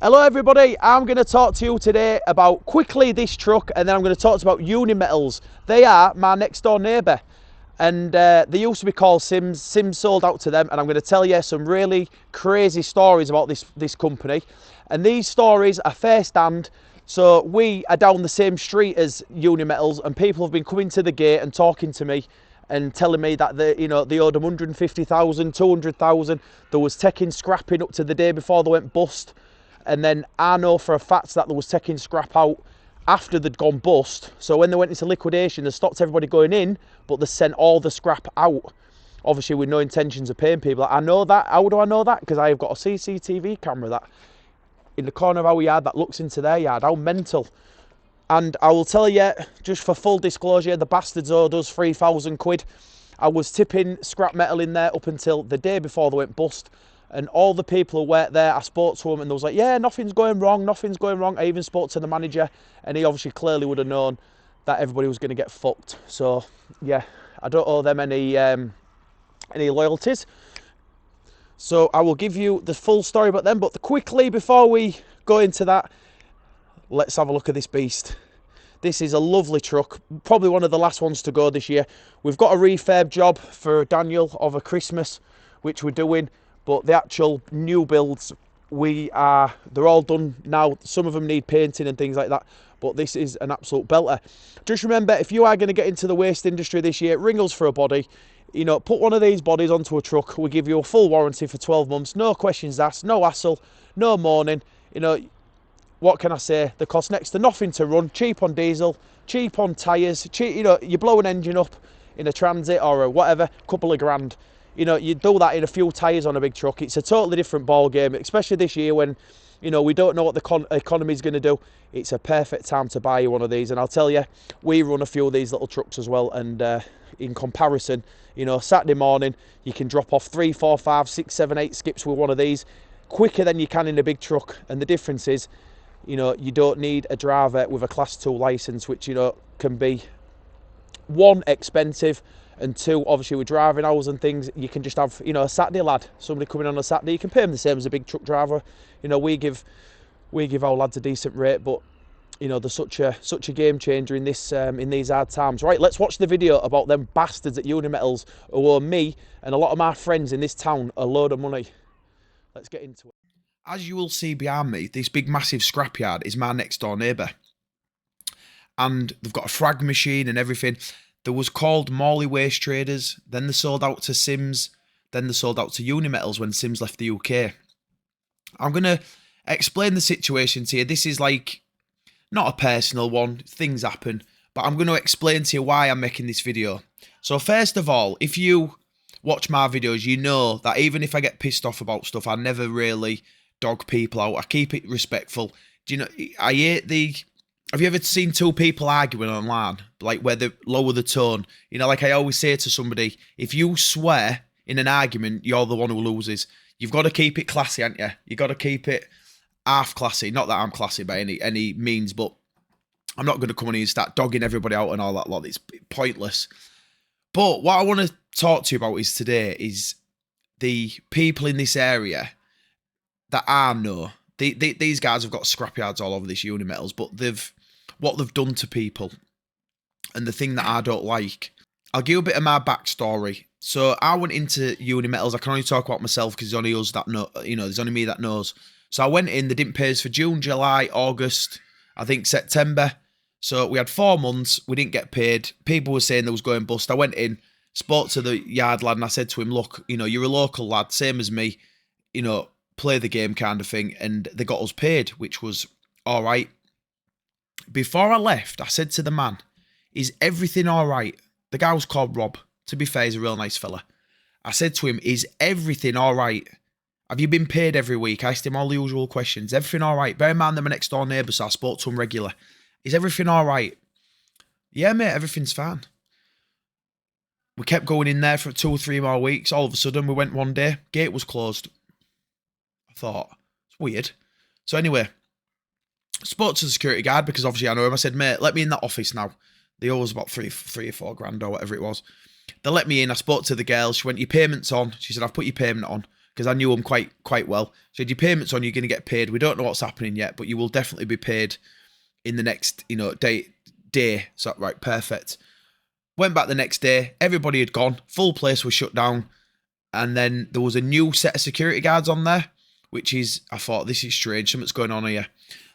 Hello everybody, I'm going to talk to you today about quickly this truck, and then I'm going to talk to you about Uni Metals. They are my next door neighbour, and they used to be called Sims. Sims sold out to them, and I'm going to tell you some really crazy stories about this company. And these stories are first-hand, so we are down the same street as Uni Metals, and people have been coming to the gate and talking to me and telling me that they owed them 150,000, 200,000. There was taking scrapping up to the day before they went bust. And then I know for a fact that there was taking scrap out after they'd gone bust. So when they went into liquidation, they stopped everybody going in, but they sent all the scrap out. Obviously with no intentions of paying people. I know that. How do I know that? Because I've got a CCTV camera that in the corner of our yard that looks into their yard. How mental. And I will tell you, just for full disclosure, the bastards owed us 3,000 quid. I was tipping scrap metal in there up until the day before they went bust. And all the people who worked there, I spoke to them and they was like, yeah, nothing's going wrong, nothing's going wrong. I even spoke to the manager and he obviously clearly would have known that everybody was going to get fucked. So, yeah, I don't owe them any loyalties. So I will give you the full story about them. But quickly, before we go into that, let's have a look at this beast. This is a lovely truck, probably one of the last ones to go this year. We've got a refurb job for Daniel over Christmas, which we're doing. But the actual new builds, they're all done now. Some of them need painting and things like that. But this is an absolute belter. Just remember, if you are going to get into the waste industry this year, ring us for a body. You know, put one of these bodies onto a truck. We give you a full warranty for 12 months. No questions asked, no hassle, no mourning. You know, what can I say? They cost next to nothing to run. Cheap on diesel, cheap on tyres. Cheap, you know, you blow an engine up in a Transit or a whatever, couple of grand. You know, you do that in a few tyres on a big truck. It's a totally different ball game, especially this year when, you know, we don't know what the economy is going to do. It's a perfect time to buy you one of these. And I'll tell you, we run a few of these little trucks as well. And in comparison, you know, Saturday morning, you can drop off 3, 4, 5, 6, 7, 8 skips with one of these quicker than you can in a big truck. And the difference is, you know, you don't need a driver with a Class 2 licence, which, you know, can be, one, expensive, and two, obviously with driving hours and things, you can just have, you know, a Saturday lad, somebody coming on a Saturday, you can pay them the same as a big truck driver. You know, we give our lads a decent rate, but you know, they're such a game changer in these hard times. Right, let's watch the video about them bastards at Uni Metals who owe me and a lot of my friends in this town a load of money. Let's get into it. As you will see behind me, this big massive scrapyard is my next door neighbour. And they've got a frag machine and everything. There was called Morley Waste Traders, then they sold out to Sims, then they sold out to Uni Metals when Sims left the UK. I'm going to explain the situation to you. This is like, not a personal one, things happen, but I'm going to explain to you why I'm making this video. So first of all, if you watch my videos, you know that even if I get pissed off about stuff, I never really dog people out. I keep it respectful. Do you know, I hate the... Have you ever seen two people arguing online, like where they lower the tone? You know, like I always say to somebody, if you swear in an argument, you're the one who loses. You've got to keep it classy, haven't you? You've got to keep it half classy. Not that I'm classy by any means, but I'm not going to come on here and start dogging everybody out and all that lot. It's pointless. But what I want to talk to you about today is the people in this area that I know. These guys have got scrapyards all over this Uni Metals, but what they've done to people, and the thing that I don't like. I'll give you a bit of my backstory. So I went into Uni Metals. I can only talk about myself because there's only us that know. You know, there's only me that knows. So I went in. They didn't pay us for June, July, August, I think September. So we had 4 months. We didn't get paid. People were saying there was going bust. I went in, spoke to the yard lad, and I said to him, "Look, you know, you're a local lad, same as me. You know, play the game kind of thing." And they got us paid, which was all right. Before I left, I said to the man, "Is everything all right?" The guy was called Rob. To be fair, he's a real nice fella. I said to him, "Is everything all right? Have you been paid every week?" I asked him all the usual questions. Everything all right? Bear in mind, they're my next door neighbour, so I spoke to him regular. "Is everything all right?" "Yeah, mate, everything's fine." We kept going in there for 2 or 3 more weeks. All of a sudden, we went one day, gate was closed. I thought, it's weird. So anyway, spoke to the security guard because obviously I know him. I said, "Mate, let me in that office now." They owe us about 3 or 4 grand or whatever it was. They let me in. I spoke to the girl. She went, "Your payment's on." She said, "I've put your payment on. because I knew him quite well. So your payments on, you're going to get paid. We don't know what's happening yet, but you will definitely be paid in the next, day. So, right, perfect. Went back the next day. Everybody had gone. Full place was shut down. And then there was a new set of security guards on there, which is, I thought, this is strange. Something's going on here.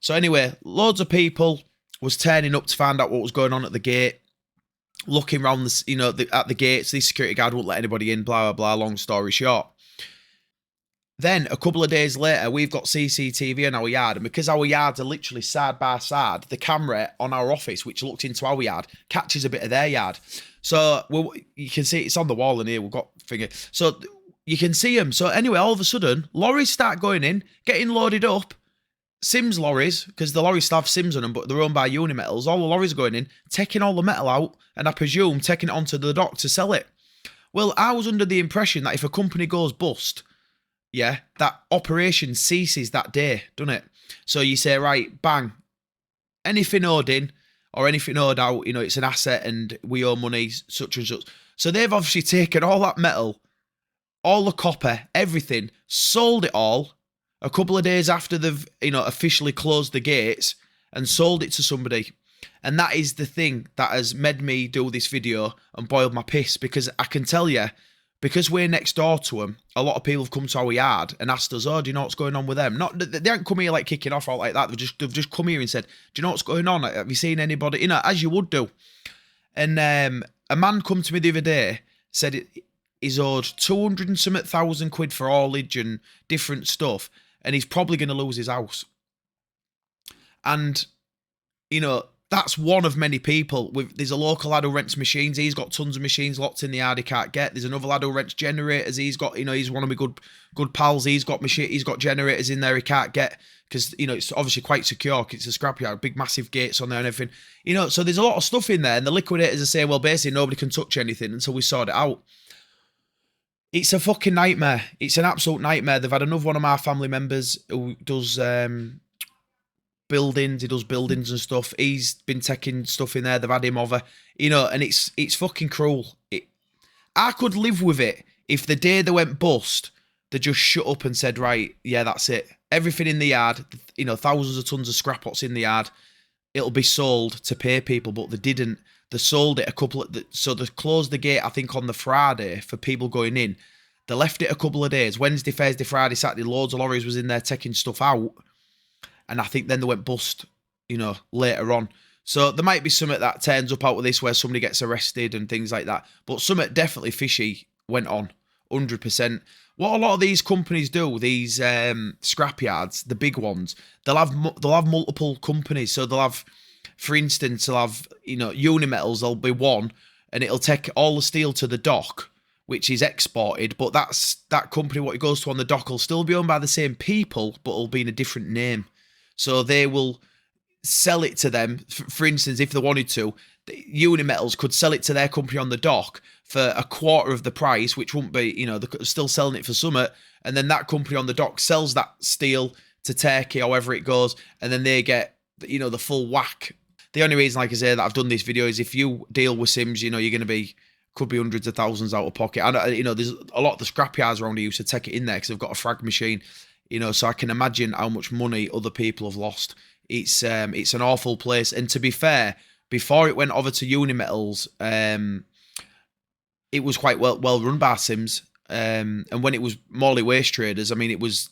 So anyway, loads of people was turning up to find out what was going on at the gate. Looking around at the gates. This security guard wouldn't let anybody in, blah, blah, blah. Long story short. Then, a couple of days later, we've got CCTV in our yard, and because our yards are literally side by side, the camera on our office, which looked into our yard, catches a bit of their yard. So, you can see it's on the wall in here, we've got finger. So, you can see them. So, anyway, all of a sudden, lorries start going in, getting loaded up. Sims lorries, because the lorries still have Sims on them, but they're owned by Uni Metals. All the lorries are going in, taking all the metal out, and I presume taking it onto the dock to sell it. Well, I was under the impression that if a company goes bust, yeah, that operation ceases that day, doesn't it? So you say, right, bang, anything owed in or anything owed out, it's an asset and we owe money, such and such. So they've obviously taken all that metal, all the copper, everything, sold it all a couple of days after they've, officially closed the gates and sold it to somebody. And that is the thing that has made me do this video and boiled my piss, because I can tell you, because we're next door to them, a lot of people have come to our yard and asked us, oh, do you know what's going on with them? Not, they haven't come here like kicking off or like that. They've just come here and said, do you know what's going on? Have you seen anybody? As you would do. And a man come to me the other day, said he's owed 200 and something thousand quid for haulage and different stuff, and he's probably going to lose his house. And, that's one of many people. There's a local lad who rents machines. He's got tons of machines locked in the yard he can't get. There's another lad who rents generators. He's got, he's one of my good pals. He's got generators in there he can't get because, it's obviously quite secure. It's a scrapyard, big massive gates on there and everything. So there's a lot of stuff in there, and the liquidators are saying, well, basically nobody can touch anything until we sort it out. It's a fucking nightmare. It's an absolute nightmare. They've had another one of my family members who does buildings. He does buildings and stuff. He's been taking stuff in there. They've had him over, and it's fucking cruel. I could live with it if the day they went bust, they just shut up and said, right, yeah, that's it. Everything in the yard, thousands of tons of scrap what's in the yard, it'll be sold to pay people, but they didn't. They sold it so they closed the gate, I think, on the Friday for people going in. They left it a couple of days. Wednesday, Thursday, Friday, Saturday, loads of lorries was in there taking stuff out. And I think then they went bust, later on. So there might be something that turns up out of this where somebody gets arrested and things like that. But something definitely fishy went on, 100%. What a lot of these companies do, these scrapyards, the big ones, they'll have multiple companies. So they'll have, for instance, Uni Metals, there'll be one, and it'll take all the steel to the dock, which is exported. But that company, what it goes to on the dock, will still be owned by the same people, but it'll be in a different name. So they will sell it to them. For instance, if they wanted to, Uni Metals could sell it to their company on the dock for a quarter of the price, which wouldn't be, they're still selling it for something. And then that company on the dock sells that steel to Turkey, however it goes, and then they get, the full whack. The only reason, like I say, that I've done this video is if you deal with Sims, you're going to could be hundreds of thousands out of pocket. And, there's a lot of the scrapyards around here used to take it in there because they've got a frag machine. So I can imagine how much money other people have lost. It's an awful place. And to be fair, before it went over to Uni Metals, it was quite well run by Sims. And when it was Morley Waste Traders, it was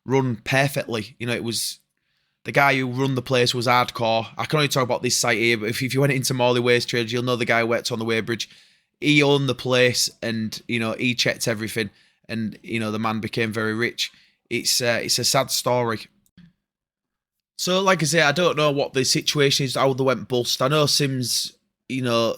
run perfectly. It was, the guy who run the place was hardcore. I can only talk about this site here, but if you went into Morley Waste Traders, you'll know the guy who worked on the weighbridge. He owned the place, and he checked everything. And, the man became very rich. It's a sad story. So, like I say, I don't know what the situation is, how they went bust. I know Sims, I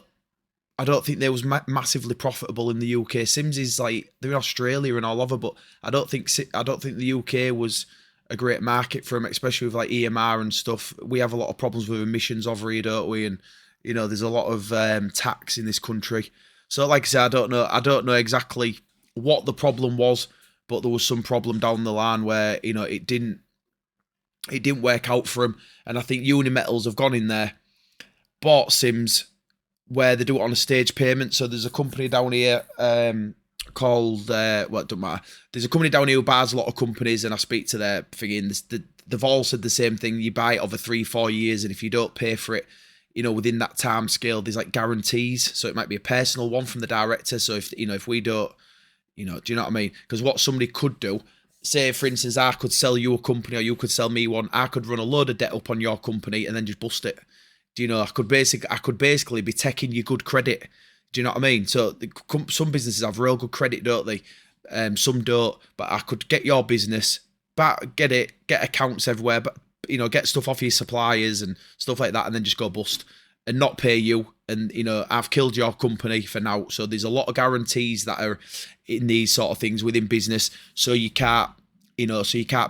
don't think they was massively profitable in the UK. Sims is they're in Australia and all over, but I don't think the UK was a great market for them, especially with EMR and stuff. We have a lot of problems with emissions over here, don't we? And, there's a lot of tax in this country. So, like I say, I don't know exactly what the problem was, but there was some problem down the line where it didn't work out for them. And I think Uni Metals have gone in there, bought Sims, where they do it on a stage payment. So there's a company down here called well, it doesn't matter. There's a company down here who buys a lot of companies, and I speak to their thing, and they've all said the same thing. You buy it over 3-4 years, and if you don't pay for it, you know, within that time scale, there's like guarantees. So it might be a personal one from the director. So if, you know, if we don't, you know, do you know what I mean? Because what somebody could do, say for instance, I could sell you a company, or you could sell me one. I could run a load of debt up on your company and then just bust it. Do you know? I could basically be taking your good credit. Do you know what I mean? So some businesses have real good credit, don't they? Some don't. But I could get your business, but get accounts everywhere, but, you know, get stuff off your suppliers and stuff like that, and then just go bust and not pay you. And, you know, I've killed your company for now. So there's a lot of guarantees that are in these sort of things within business. So you can't, you know,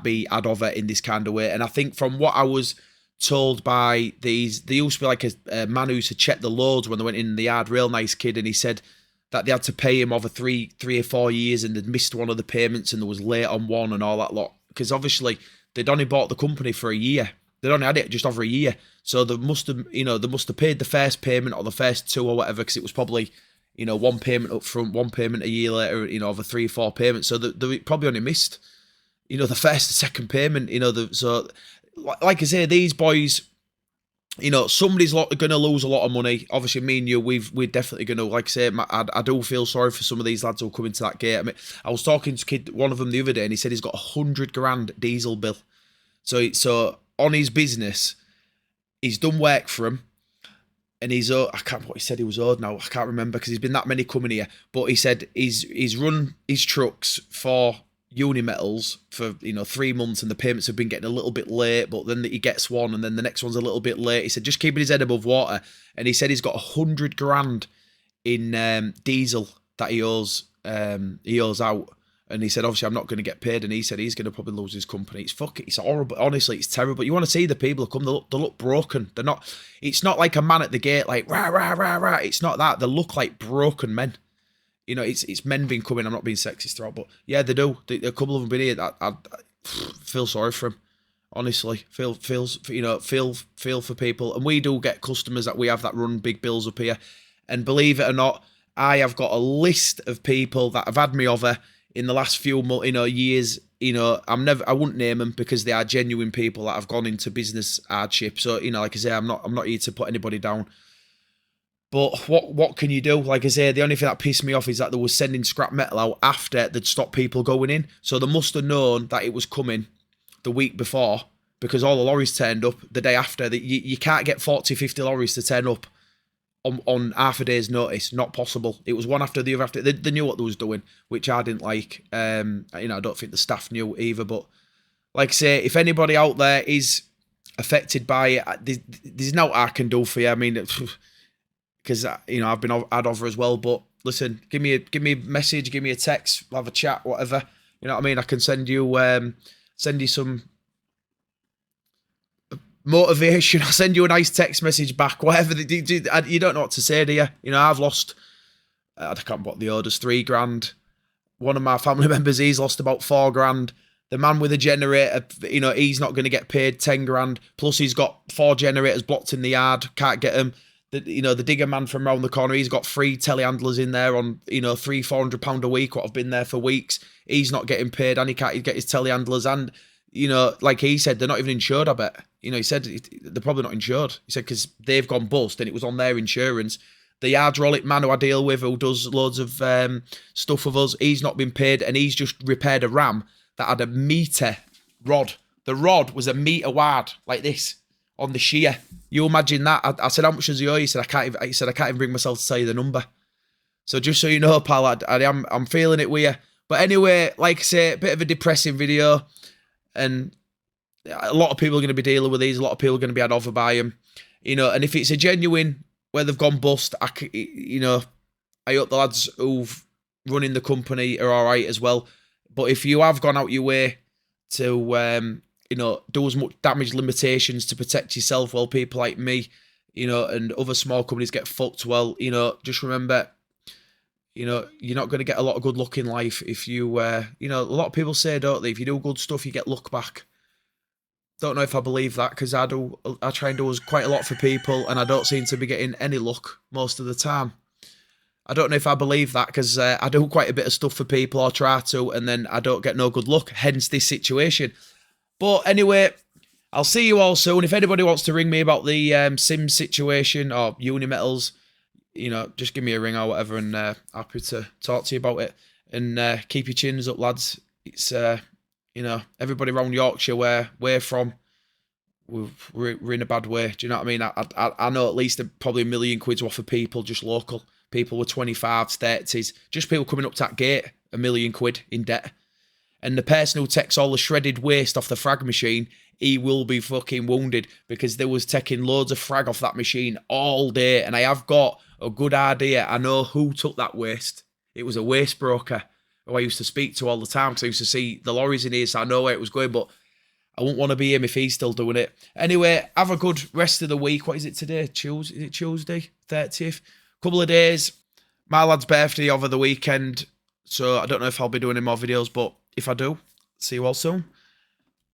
be ad over in this kind of way. And I think from what I was told by these, there used to be like a man who used to check the loads when they went in the yard, real nice kid, and he said that they had to pay him over three or 4 years, and they'd missed one of the payments, and there was late on one and all that lot, because obviously they'd only bought the company for a year. They'd only had it just over a year, so they must have paid the first payment or the first two or whatever, because it was probably, you know, one payment up front, one payment a year later, you know, over 3 or 4 payments. So they probably only missed, you know, the first and second payment. You know, so like I say, these boys, you know, somebody's going to lose a lot of money. Obviously, me and you, we're definitely going to, like I say, I do feel sorry for some of these lads who come into that gate. I mean, I was talking to one of them the other day, and he said he's got $100,000 diesel bill. So on his business, he's done work for him, and he's I can't what he said he was owed now. I can't remember, because he's been that many coming here. But he said he's run his trucks for Uni Metals for, you know, 3 months, and the payments have been getting a little bit late, but then he gets one, and then the next one's a little bit late. He said just keeping his head above water, and he said he's got $100,000 in diesel that he owes out, and he said obviously I'm not going to get paid, and he said he's going to probably lose his company. It's horrible. Honestly, it's terrible. You want to see the people who come, they look broken. They're not. It's not like a man at the gate like rah rah rah rah. It's not that. They look like broken men. You know, it's men been coming. I'm not being sexist throughout, but yeah, they do. A couple of them been here. I feel sorry for them. Honestly, feel for people. And we do get customers that we have that run big bills up here. And believe it or not, I have got a list of people that have had me over in the last few years. You know, I wouldn't name them, because they are genuine people that have gone into business hardship. So, you know, like I say, I'm not here to put anybody down. But what can you do? Like I say, the only thing that pissed me off is that they were sending scrap metal out after they'd stopped people going in. So they must have known that it was coming the week before, because all the lorries turned up the day after. You can't get 40, 50 lorries to turn up on half a day's notice. Not possible. It was one after the other after. They knew what they was doing, which I didn't like. You know, I don't think the staff knew either. But like I say, if anybody out there is affected by it, there's no I can do for you. I mean, because, you know, I've been ad over as well. But listen, give me a message, give me a text, we'll have a chat, whatever. You know what I mean? I can send you some motivation. I'll send you a nice text message back, whatever. You don't know what to say, do you? You know, I've lost, I can't remember what the order's, $3,000. One of my family members, he's lost about $4,000. The man with the generator, you know, he's not going to get paid $10,000. Plus, he's got 4 generators blocked in the yard, can't get them. The digger man from round the corner, he's got 3 telehandlers in there on, you know, £300-400 a week, what have been there for weeks. He's not getting paid, and he can't get his telehandlers. And, you know, like he said, they're not even insured, I bet. You know, he said they're probably not insured. He said because they've gone bust and it was on their insurance. The hydraulic man who I deal with, who does loads of stuff with us, he's not been paid, and he's just repaired a ram that had a metre rod. The rod was a metre wide, like this, on the shear. You imagine that? I said, how much does he owe? He said, I can't even bring myself to tell you the number. So just so you know, pal, I'm feeling it with you. But anyway, like I say, a bit of a depressing video, and a lot of people are going to be dealing with these. A lot of people are going to be had over by them, you know. And if it's a genuine where they've gone bust, I hope the lads who've running the company are all right as well. But if you have gone out your way to do as much damage limitations to protect yourself, while people like me, you know, and other small companies get fucked, well, you know, just remember, you know, you're not going to get a lot of good luck in life if you, a lot of people say, don't they, if you do good stuff, you get luck back. Don't know if I believe that, because I try and do quite a lot for people, and I don't seem to be getting any luck most of the time. I don't know if I believe that, because I do quite a bit of stuff for people, or try to, and then I don't get no good luck, hence this situation. But anyway, I'll see you all soon. If anybody wants to ring me about the Sims situation or Uni Metals, you know, just give me a ring or whatever, and happy to talk to you about it. And keep your chins up, lads. It's, you know, everybody around Yorkshire, where we're from, we're in a bad way. Do you know what I mean? I know at least probably £1 million worth of people, just local. People with 25s, 30s, just people coming up to that gate, £1 million in debt. And the person who takes all the shredded waste off the frag machine, he will be fucking wounded, because they was taking loads of frag off that machine all day. And I have got a good idea. I know who took that waste. It was a waste broker who I used to speak to all the time, because I used to see the lorries in here, so I know where it was going, but I wouldn't want to be him if he's still doing it. Anyway, have a good rest of the week. What is it today? Is it Tuesday? 30th? Couple of days. My lad's birthday over the weekend, so I don't know if I'll be doing any more videos, but if I do, see you all soon.